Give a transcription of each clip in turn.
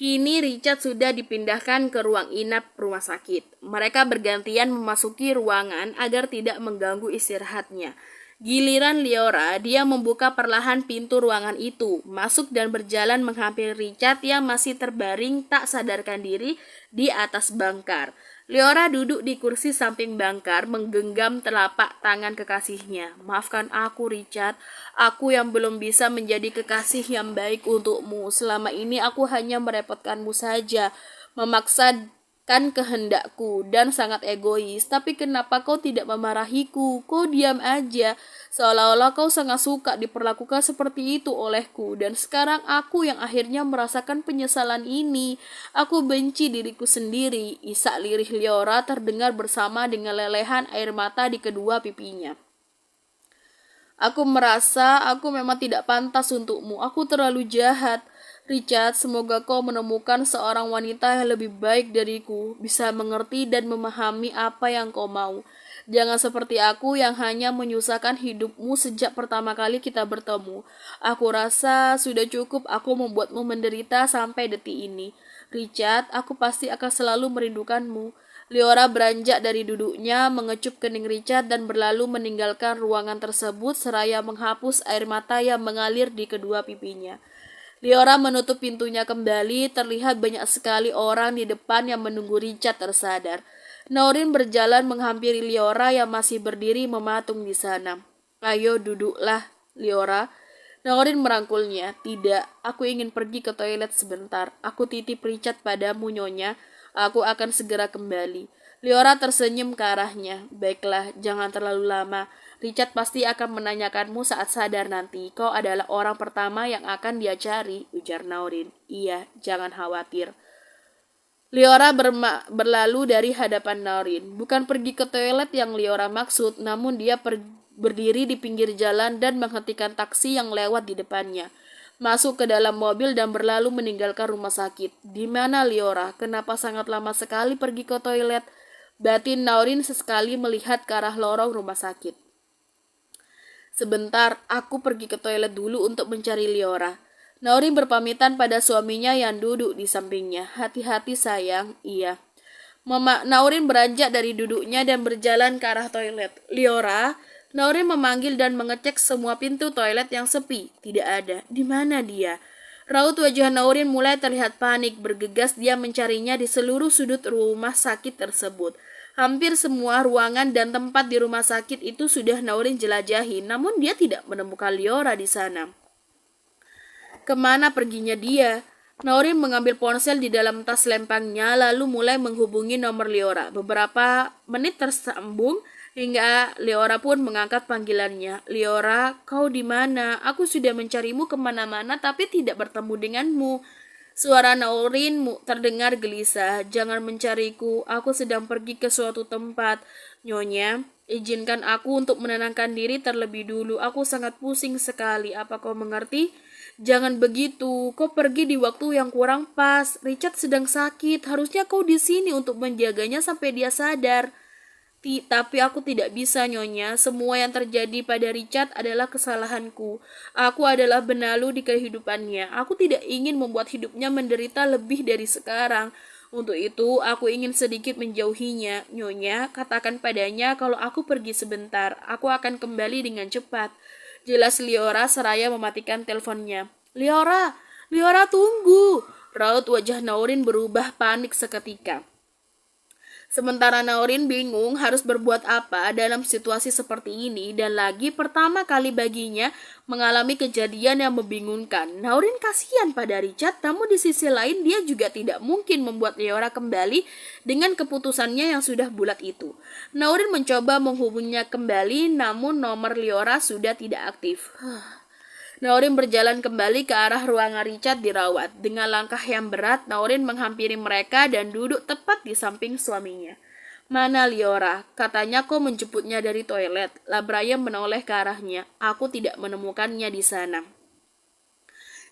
Kini Richard sudah dipindahkan ke ruang inap rumah sakit. Mereka bergantian memasuki ruangan agar tidak mengganggu istirahatnya. Giliran Leora, dia membuka perlahan pintu ruangan itu, masuk dan berjalan menghampiri Richard yang masih terbaring tak sadarkan diri di atas bangkar. Leora duduk di kursi samping bangkar, menggenggam telapak tangan kekasihnya. Maafkan aku, Richard. Aku yang belum bisa menjadi kekasih yang baik untukmu. Selama ini aku hanya merepotkanmu saja, memaksakan kehendakku dan sangat egois. Tapi kenapa kau tidak memarahiku? Kau diam aja, seolah-olah kau sangat suka diperlakukan seperti itu olehku. Dan sekarang aku yang akhirnya merasakan penyesalan ini. Aku benci diriku sendiri. Isak lirih Leora terdengar bersama dengan lelehan air mata di kedua pipinya. Aku merasa aku memang tidak pantas untukmu. Aku terlalu jahat. Richard, semoga kau menemukan seorang wanita yang lebih baik dariku, bisa mengerti dan memahami apa yang kau mau. Jangan seperti aku yang hanya menyusahkan hidupmu sejak pertama kali kita bertemu. Aku rasa sudah cukup aku membuatmu menderita sampai detik ini. Richard, aku pasti akan selalu merindukanmu. Leora beranjak dari duduknya, mengecup kening Richard dan berlalu meninggalkan ruangan tersebut seraya menghapus air mata yang mengalir di kedua pipinya. Leora menutup pintunya kembali, terlihat banyak sekali orang di depan yang menunggu Richard tersadar. Naurin berjalan menghampiri Leora yang masih berdiri mematung di sana. Ayo duduklah, Leora. Naurin merangkulnya. Tidak, aku ingin pergi ke toilet sebentar. Aku titip Richard padamu, Nyonya. Aku akan segera kembali. Leora tersenyum ke arahnya. Baiklah, jangan terlalu lama. Richard pasti akan menanyakanmu saat sadar nanti. Kau adalah orang pertama yang akan dia cari, ujar Naurin. Iya, jangan khawatir. Leora berlalu dari hadapan Naurin. Bukan pergi ke toilet yang Leora maksud, namun dia berdiri di pinggir jalan dan menghentikan taksi yang lewat di depannya. Masuk ke dalam mobil dan berlalu meninggalkan rumah sakit. Di mana Leora? Kenapa sangat lama sekali pergi ke toilet? Batin Naurin sesekali melihat ke arah lorong rumah sakit. Sebentar, aku pergi ke toilet dulu untuk mencari Leora. Naurin berpamitan pada suaminya yang duduk di sampingnya. Hati-hati sayang, iya. Naurin beranjak dari duduknya dan berjalan ke arah toilet. Leora, Naurin memanggil dan mengecek semua pintu toilet yang sepi. Tidak ada. Di mana dia? Raut wajah Naurin mulai terlihat panik. Bergegas dia mencarinya di seluruh sudut rumah sakit tersebut. Hampir semua ruangan dan tempat di rumah sakit itu sudah Naurin jelajahi, namun dia tidak menemukan Leora di sana. Kemana perginya dia? Naurin mengambil ponsel di dalam tas lempangnya, lalu mulai menghubungi nomor Leora. Beberapa menit tersambung, hingga Leora pun mengangkat panggilannya. Leora, kau di mana? Aku sudah mencarimu kemana-mana, tapi tidak bertemu denganmu. Suara Naurin terdengar gelisah. Jangan mencariku, aku sedang pergi ke suatu tempat. Nyonya, izinkan aku untuk menenangkan diri terlebih dulu. Aku sangat pusing sekali. Apa kau mengerti? Jangan begitu. Kau pergi di waktu yang kurang pas. Richard sedang sakit. Harusnya kau di sini untuk menjaganya sampai dia sadar. Tapi aku tidak bisa, Nyonya. Semua yang terjadi pada Richard adalah kesalahanku. Aku adalah benalu di kehidupannya. Aku tidak ingin membuat hidupnya menderita lebih dari sekarang. Untuk itu, aku ingin sedikit menjauhinya. Nyonya, katakan padanya kalau aku pergi sebentar. Aku akan kembali dengan cepat. Jelas Leora seraya mematikan teleponnya. Leora, Leora tunggu. Raut wajah Naurin berubah panik seketika. Sementara Naurin bingung harus berbuat apa dalam situasi seperti ini dan lagi pertama kali baginya mengalami kejadian yang membingungkan. Naurin kasihan pada Richard, namun di sisi lain dia juga tidak mungkin membuat Leora kembali dengan keputusannya yang sudah bulat itu. Naurin mencoba menghubunginya kembali, namun nomor Leora sudah tidak aktif. Naurin berjalan kembali ke arah ruangan Richard dirawat. Dengan langkah yang berat, Naurin menghampiri mereka dan duduk tepat di samping suaminya. Mana Leora? Katanya kau menjemputnya dari toilet. Labraya menoleh ke arahnya. Aku tidak menemukannya di sana.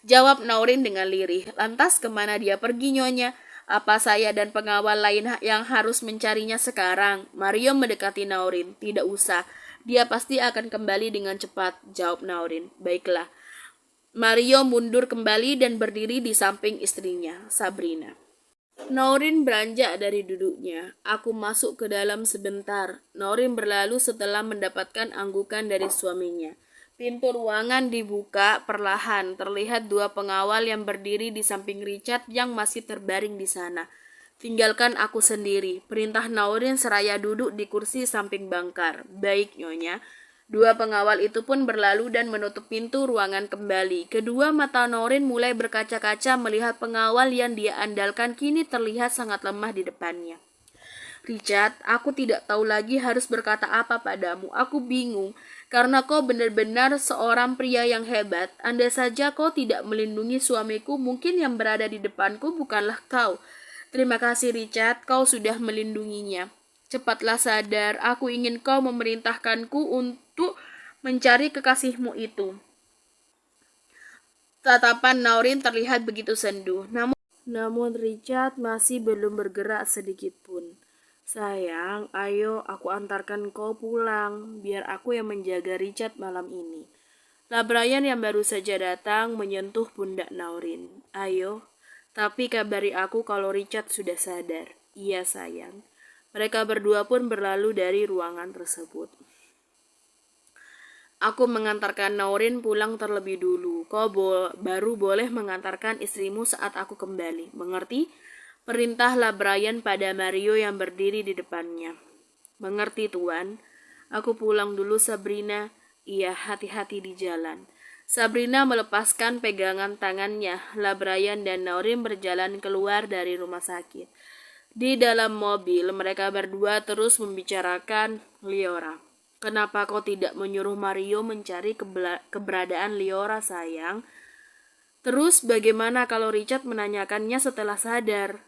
Jawab Naurin dengan lirih. Lantas kemana dia pergi, Nyonya? Apa saya dan pengawal lain yang harus mencarinya sekarang? Mario mendekati Naurin. Tidak usah. Dia pasti akan kembali dengan cepat, jawab Naurin. Baiklah. Mario mundur kembali dan berdiri di samping istrinya, Sabrina. Naurin beranjak dari duduknya. Aku masuk ke dalam sebentar. Naurin berlalu setelah mendapatkan anggukan dari suaminya. Pintu ruangan dibuka perlahan. Terlihat dua pengawal yang berdiri di samping Richard yang masih terbaring di sana. Tinggalkan aku sendiri. Perintah Naurin seraya duduk di kursi samping bangkar. Baik, Nyonya. Dua pengawal itu pun berlalu dan menutup pintu ruangan kembali. Kedua mata Naurin mulai berkaca-kaca melihat pengawal yang dia andalkan kini terlihat sangat lemah di depannya. Richard, aku tidak tahu lagi harus berkata apa padamu. Aku bingung, karena kau benar-benar seorang pria yang hebat. Andai saja kau tidak melindungi suamiku, mungkin yang berada di depanku bukanlah kau. Terima kasih Richard, kau sudah melindunginya. Cepatlah sadar, aku ingin kau memerintahkanku untuk mencari kekasihmu itu. Tatapan Naurin terlihat begitu sendu. Namun Richard masih belum bergerak sedikit pun. Sayang, ayo aku antarkan kau pulang, biar aku yang menjaga Richard malam ini. Brian yang baru saja datang menyentuh pundak Naurin. Ayo, tapi kabari aku kalau Richard sudah sadar. Iya sayang. Mereka berdua pun berlalu dari ruangan tersebut. Aku mengantarkan Naurin pulang terlebih dulu. Kau baru boleh mengantarkan istrimu saat aku kembali. Mengerti? Perintahlah Brian pada Mario yang berdiri di depannya. Mengerti, Tuan. Aku pulang dulu, Sabrina. Iya, hati-hati di jalan. Sabrina melepaskan pegangan tangannya. Brian dan Naurin berjalan keluar dari rumah sakit. Di dalam mobil, mereka berdua terus membicarakan Liora. Kenapa kau tidak menyuruh Mario mencari keberadaan Liora, sayang? Terus bagaimana kalau Richard menanyakannya setelah sadar?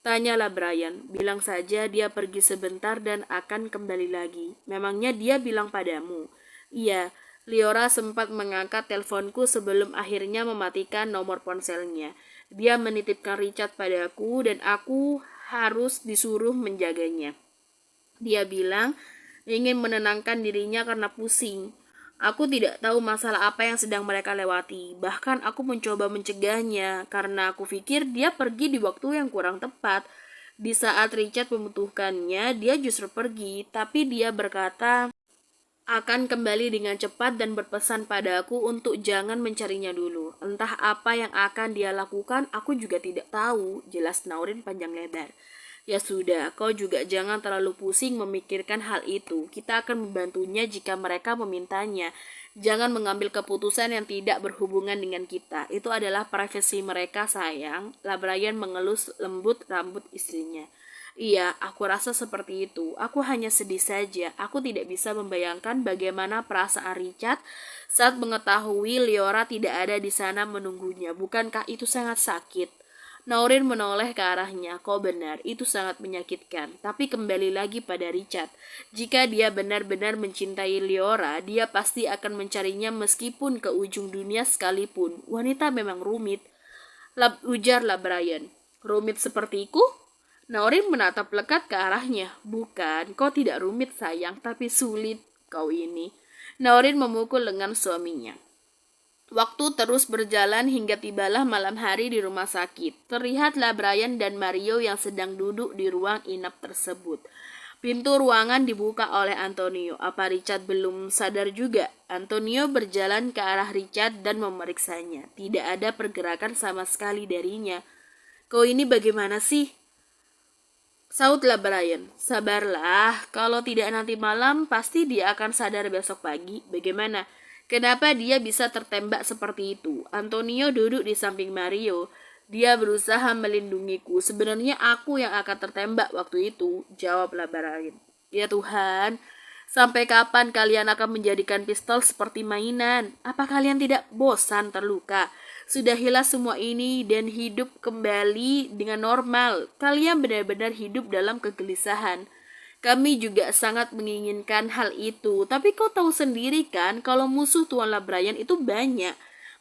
Tanyalah Brian, bilang saja dia pergi sebentar dan akan kembali lagi. Memangnya dia bilang padamu? Iya, Liora sempat mengangkat teleponku sebelum akhirnya mematikan nomor ponselnya. Dia menitipkan Richard padaku dan aku harus disuruh menjaganya. Dia bilang ingin menenangkan dirinya karena pusing. Aku tidak tahu masalah apa yang sedang mereka lewati. Bahkan aku mencoba mencegahnya karena aku pikir dia pergi di waktu yang kurang tepat. Di saat Richard membutuhkannya, dia justru pergi. Tapi dia berkata akan kembali dengan cepat dan berpesan padaku untuk jangan mencarinya dulu. Entah apa yang akan dia lakukan, aku juga tidak tahu, jelas Naurin panjang lebar. Ya sudah, kau juga jangan terlalu pusing memikirkan hal itu. Kita akan membantunya jika mereka memintanya. Jangan mengambil keputusan yang tidak berhubungan dengan kita. Itu adalah privasi mereka, sayang. Brian mengelus lembut rambut istrinya. Iya, aku rasa seperti itu. Aku hanya sedih saja. Aku tidak bisa membayangkan bagaimana perasaan Richard saat mengetahui Liora tidak ada di sana menunggunya. Bukankah itu sangat sakit? Naurin menoleh ke arahnya. Kau benar, itu sangat menyakitkan. Tapi kembali lagi pada Richard. Jika dia benar-benar mencintai Liora, dia pasti akan mencarinya meskipun ke ujung dunia sekalipun. Wanita memang rumit. Ujarlah Brian. Rumit sepertiku? Naurin menatap lekat ke arahnya. Bukan, kau tidak rumit sayang, tapi sulit kau ini. Naurin memukul lengan suaminya. Waktu terus berjalan hingga tibalah malam hari di rumah sakit. Terlihatlah Brian dan Mario yang sedang duduk di ruang inap tersebut. Pintu ruangan dibuka oleh Antonio. Apa Richard belum sadar juga? Antonio berjalan ke arah Richard dan memeriksanya. Tidak ada pergerakan sama sekali darinya. Kau ini bagaimana sih? Sautlah Brian, sabarlah, kalau tidak nanti malam pasti dia akan sadar besok pagi. Bagaimana? Kenapa dia bisa tertembak seperti itu? Antonio duduk di samping Mario. Dia berusaha melindungiku. Sebenarnya aku yang akan tertembak waktu itu, jawablah Brian. Ya Tuhan, sampai kapan kalian akan menjadikan pistol seperti mainan? Apa kalian tidak bosan terluka? Sudahilah semua ini dan hidup kembali dengan normal. Kalian benar-benar hidup dalam kegelisahan. Kami juga sangat menginginkan hal itu. Tapi kau tahu sendiri kan kalau musuh Tuan Brian itu banyak.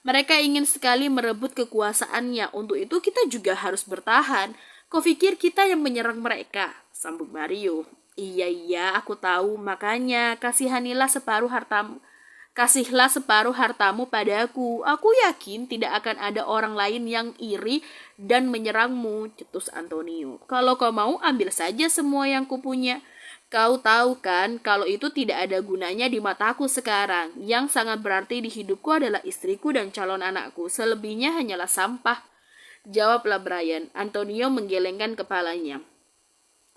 Mereka ingin sekali merebut kekuasaannya. Untuk itu kita juga harus bertahan. Kau pikir kita yang menyerang mereka? Sambung Mario. Iya, aku tahu. Makanya kasihanilah separuh hartamu. Kasihlah separuh hartamu padaku. Aku yakin tidak akan ada orang lain yang iri dan menyerangmu, cetus Antonio. Kalau kau mau, ambil saja semua yang kupunya. Kau tahu kan, kalau itu tidak ada gunanya di mataku sekarang. Yang sangat berarti di hidupku adalah istriku dan calon anakku. Selebihnya hanyalah sampah. Jawablah Brian. Antonio menggelengkan kepalanya.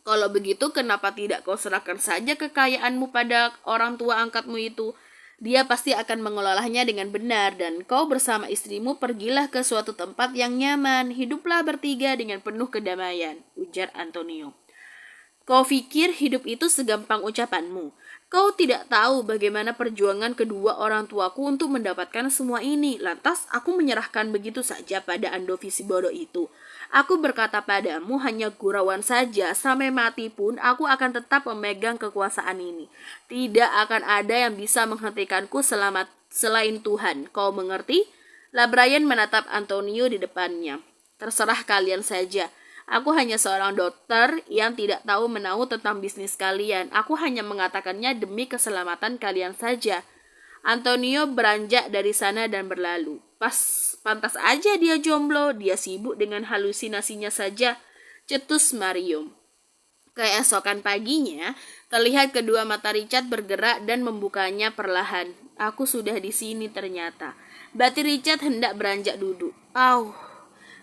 Kalau begitu, kenapa tidak kau serahkan saja kekayaanmu pada orang tua angkatmu itu? Dia pasti akan mengelolanya dengan benar dan kau bersama istrimu pergilah ke suatu tempat yang nyaman. Hiduplah bertiga dengan penuh kedamaian, ujar Antonio. Kau pikir hidup itu segampang ucapanmu? Kau tidak tahu bagaimana perjuangan kedua orang tuaku untuk mendapatkan semua ini. Lantas aku menyerahkan begitu saja pada Andovi si bodoh itu. Aku berkata padamu hanya gurauan saja, sampai mati pun aku akan tetap memegang kekuasaan ini. Tidak akan ada yang bisa menghentikanku selain Tuhan. Kau mengerti? Brian menatap Antonio di depannya. Terserah kalian saja. Aku hanya seorang dokter yang tidak tahu menahu tentang bisnis kalian. Aku hanya mengatakannya demi keselamatan kalian saja. Antonio beranjak dari sana dan berlalu. Pantas aja dia jomblo, dia sibuk dengan halusinasinya saja, cetus Mario. Keesokan paginya, terlihat kedua mata Richard bergerak dan membukanya perlahan. Aku sudah di sini ternyata. Berarti Richard hendak beranjak duduk.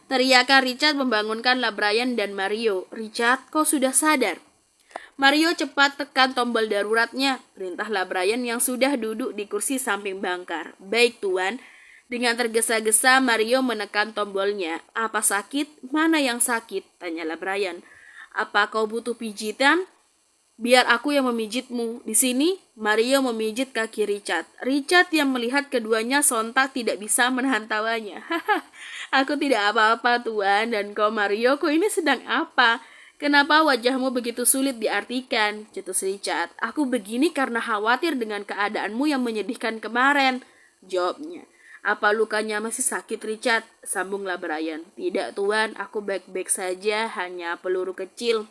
Teriakan Richard membangunkan Brian dan Mario. Richard, kau sudah sadar? Mario cepat tekan tombol daruratnya, perintah Brian yang sudah duduk di kursi samping bangkar. Baik tuan. Dengan tergesa-gesa Mario menekan tombolnya. Apa sakit? Mana yang sakit? Tanya Brian. Apa kau butuh pijitan? Biar aku yang memijitmu. Di sini, Mario memijit kaki Richard. Richard yang melihat keduanya sontak tidak bisa menahan tawanya. Aku tidak apa-apa tuan, dan kau Mario, kau ini sedang apa? Kenapa wajahmu begitu sulit diartikan? Cetus Richard. Aku begini karena khawatir dengan keadaanmu yang menyedihkan kemarin. Jawabnya. Apa lukanya masih sakit Richard? Sambunglah Brian. Tidak tuan, aku baik-baik saja, hanya peluru kecil.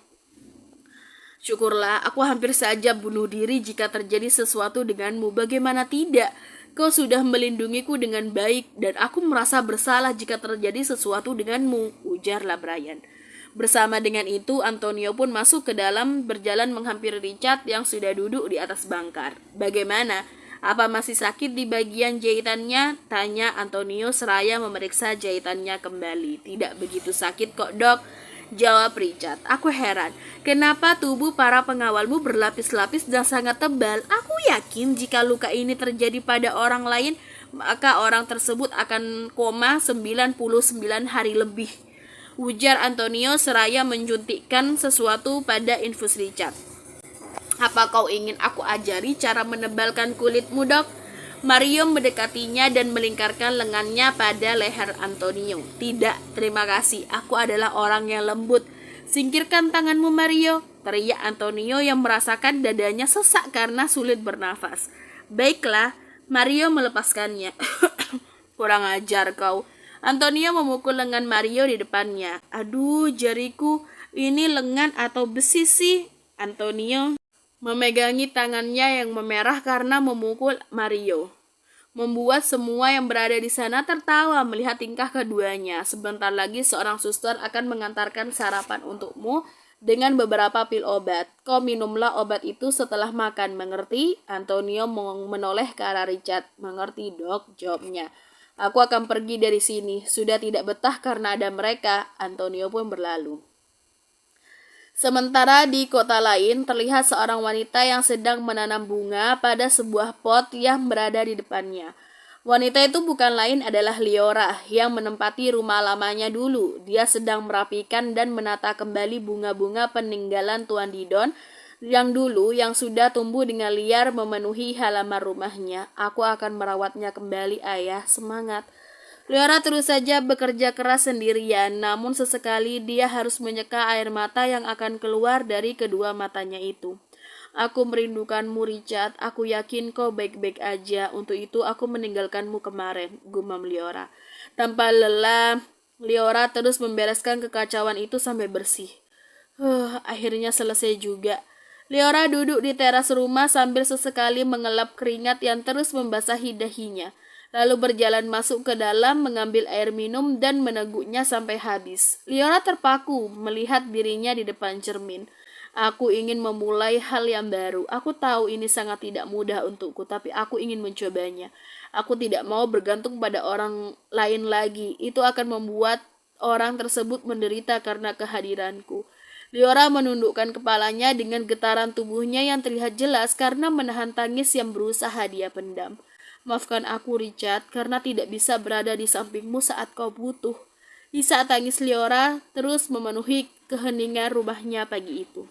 Syukurlah, aku hampir saja bunuh diri jika terjadi sesuatu denganmu. Bagaimana tidak? Kau sudah melindungiku dengan baik dan aku merasa bersalah jika terjadi sesuatu denganmu, ujarlah Brian. Bersama dengan itu, Antonio pun masuk ke dalam berjalan menghampiri Richard yang sudah duduk di atas bangkar. Bagaimana? Apa masih sakit di bagian jahitannya? Tanya Antonio seraya memeriksa jahitannya kembali. Tidak begitu sakit kok dok, jawab Richard. Aku heran, kenapa tubuh para pengawalmu berlapis-lapis dan sangat tebal? Aku yakin jika luka ini terjadi pada orang lain, maka orang tersebut akan koma 99 hari lebih, ujar Antonio seraya menjuntikkan sesuatu pada infus Richard. Apa kau ingin aku ajari cara menebalkan kulitmu, dok? Mario mendekatinya dan melingkarkan lengannya pada leher Antonio. Tidak, terima kasih. Aku adalah orang yang lembut. Singkirkan tanganmu, Mario, teriak Antonio yang merasakan dadanya sesak karena sulit bernafas. Baiklah, Mario melepaskannya. Kurang ajar kau. Antonio memukul lengan Mario di depannya. Aduh, jariku, ini lengan atau besi sih? Antonio memegangi tangannya yang memerah karena memukul Mario. Membuat semua yang berada di sana tertawa melihat tingkah keduanya. Sebentar lagi seorang suster akan mengantarkan sarapan untukmu dengan beberapa pil obat. Kau minumlah obat itu setelah makan, mengerti? Antonio menoleh ke arah Richard. Mengerti dok, jawabnya. Aku akan pergi dari sini. Sudah tidak betah karena ada mereka. Antonio pun berlalu. Sementara di kota lain terlihat seorang wanita yang sedang menanam bunga pada sebuah pot yang berada di depannya. Wanita itu bukan lain adalah Leora yang menempati rumah lamanya dulu. Dia sedang merapikan dan menata kembali bunga-bunga peninggalan Tuan Didon yang sudah tumbuh dengan liar memenuhi halaman rumahnya. Aku akan merawatnya kembali, ayah. Semangat. Leora terus saja bekerja keras sendirian, namun sesekali dia harus menyeka air mata yang akan keluar dari kedua matanya itu. Aku merindukanmu, Richard. Aku yakin kau baik-baik aja. Untuk itu aku meninggalkanmu kemarin, gumam Leora. Tanpa lelah, Leora terus membereskan kekacauan itu sampai bersih. Akhirnya selesai juga. Leora duduk di teras rumah sambil sesekali mengelap keringat yang terus membasahi dahinya, lalu berjalan masuk ke dalam, mengambil air minum dan meneguknya sampai habis. Leora terpaku melihat dirinya di depan cermin. Aku ingin memulai hal yang baru. Aku tahu ini sangat tidak mudah untukku, tapi aku ingin mencobanya. Aku tidak mau bergantung pada orang lain lagi. Itu akan membuat orang tersebut menderita karena kehadiranku. Leora menundukkan kepalanya dengan getaran tubuhnya yang terlihat jelas karena menahan tangis yang berusaha dia pendam. Maafkan aku, Richard, karena tidak bisa berada di sampingmu saat kau butuh. Isak tangis Leora terus memenuhi keheningan rumahnya pagi itu.